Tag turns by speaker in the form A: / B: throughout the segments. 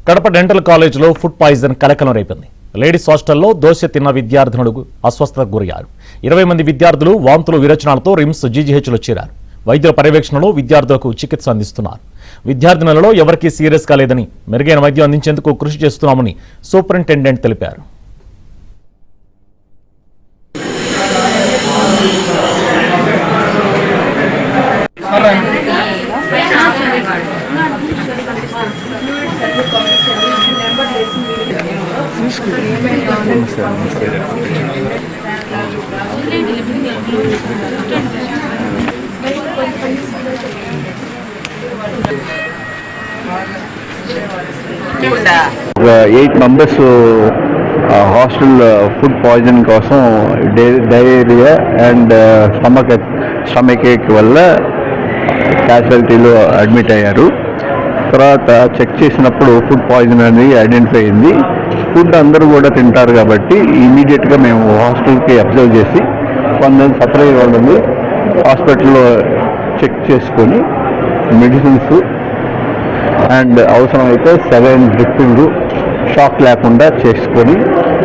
A: Kadapa dental కాలేజీలో food poison కలకలం రేపింది. లేడీస్ హాస్టల్లో దోశ తిన్న విద్యార్థినులు అస్వస్థతకు గురయ్యారు. 20 మంది విద్యార్థులు వాంతులు విరోచనాలతో రిమ్స్ జీజీహెచ్లో చేరారు. వైద్యుల పర్యవేక్షణలో విద్యార్థులకు చికిత్స అందిస్తున్నారు. విద్యార్థినులలో ఎవరికీ సీరియస్ కాలేదని, మెరుగైన వైద్యం అందించేందుకు కృషి చేస్తున్నామని సూపరింటెండెంట్ తెలిపారు.
B: Eight members hostel food poison కోసం డయేరియా అండ్ స్టమక్ ఏక్ వల్ల క్యాజువాలిటీలో అడ్మిట్ అయ్యారు. తర్వాత చెక్ చేసినప్పుడు ఫుడ్ పాయిజన్ అనేది ఐడెంటిఫై అయింది. ఫుడ్ అందరూ కూడా తింటారు కాబట్టి ఇమీడియట్గా మేము హాస్టల్కి అబ్జర్వ్ చేసి కొంతమంది సఫర్ అయ్యే వాళ్ళని హాస్పిటల్లో చెక్ చేసుకొని మెడిసిన్స్ అండ్ అవసరమైతే సెలైన్ డ్రిప్పింగ్ షాక్ లేకుండా చేసుకొని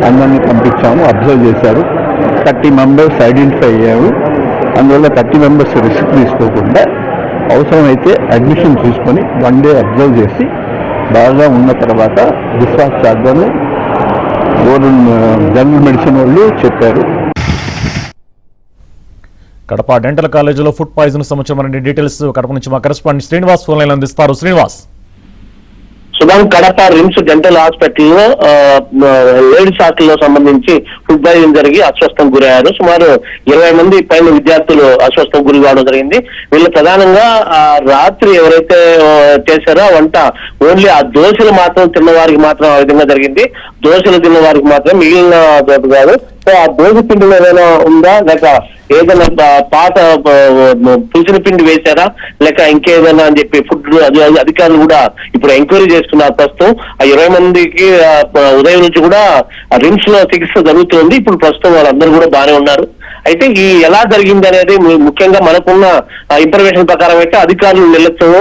B: అందరినీ పంపించాము. అబ్జర్వ్ చేశారు. 30 మెంబర్స్ ఐడెంటిఫై అయ్యారు. అందువల్ల 30 మెంబర్స్ రిస్క్ తీసుకోకుండా అవసరమైతే అడ్మిషన్ తీసుకొని 1 డే అబ్జర్వ్ చేసి బాగా ఉన్న తర్వాత డిశ్చార్జ్ చేద్దామని జనరల్ మెడిసిన్ వాళ్ళు చెప్పారు.
A: కడప డెంటల్ కాలేజీలో ఫుడ్ పాయిజన్ సంబంధించిన డీటెయిల్స్ కడప నుంచి మా కరెస్పాండెంట్ శ్రీనివాస్ ఫోన్ లైన్ అందిస్తారు. శ్రీనివాస్.
C: సుధాం, కడప రిమ్స్ డెంటల్ హాస్పిటల్లో లేడీస్ హాస్టల్లో సంబంధించి ఫుడ్ పాయిజన్ జరిగి అస్వస్థం గురయ్యారు. సుమారు 20 మంది పైన విద్యార్థులు అస్వస్థం గురి కావడం జరిగింది. వీళ్ళు ప్రధానంగా రాత్రి ఎవరైతే చేశారో వంట ఓన్లీ ఆ దోశలు మాత్రం తిన్న వారికి మాత్రం ఆ విధంగా జరిగింది. దోశలు తిన్న వారికి మాత్రం మిగిలిన కాదు. సో ఆ దోశ పిండిలో ఏదైనా ఉందా, లేక ఏదైనా పాత పులిసిన పిండి వేశారా, లేక ఇంకేదైనా అని చెప్పి ఫుడ్ అధికారులు కూడా ఇప్పుడు ఎంక్వైరీ చేస్తున్నారు. ప్రస్తుతం ఆ 20 మందికి ఉదయం నుంచి కూడా రిమ్స్ లో చికిత్స జరుగుతుంది. ఇప్పుడు ప్రస్తుతం వాళ్ళందరూ కూడా బాగానే ఉన్నారు. అయితే ఈ ఎలా జరిగింది అనేది ముఖ్యంగా మనకున్న ఇన్ఫర్మేషన్ ప్రకారం అయితే అధికారులు నిర్లక్ష్యం,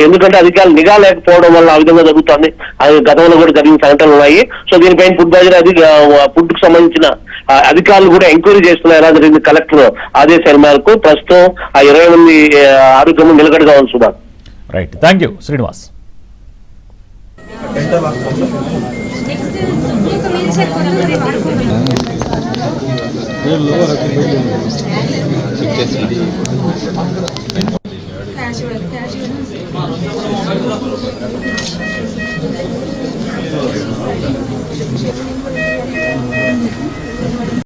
C: ఎందుకంటే అధికారులు నిఘా లేకపోవడం వల్ల ఆ విధంగా జరుగుతుంది. అది గతంలో కూడా జరిగిన సంఘటనలు ఉన్నాయి. సో దీనిపైన ఫుడ్ ఫుడ్ కు సంబంధించిన అధికారులు కూడా ఎంక్వైరీ చేస్తున్నారు. ఎలా జరిగింది కలెక్టర్ ఆదేశాల మేరకు ప్రస్తుతం ఆ 20 మంది ఆరోగ్యం నిలకడగా ఉంది. Sudha.
A: Right, thank you Srinivas.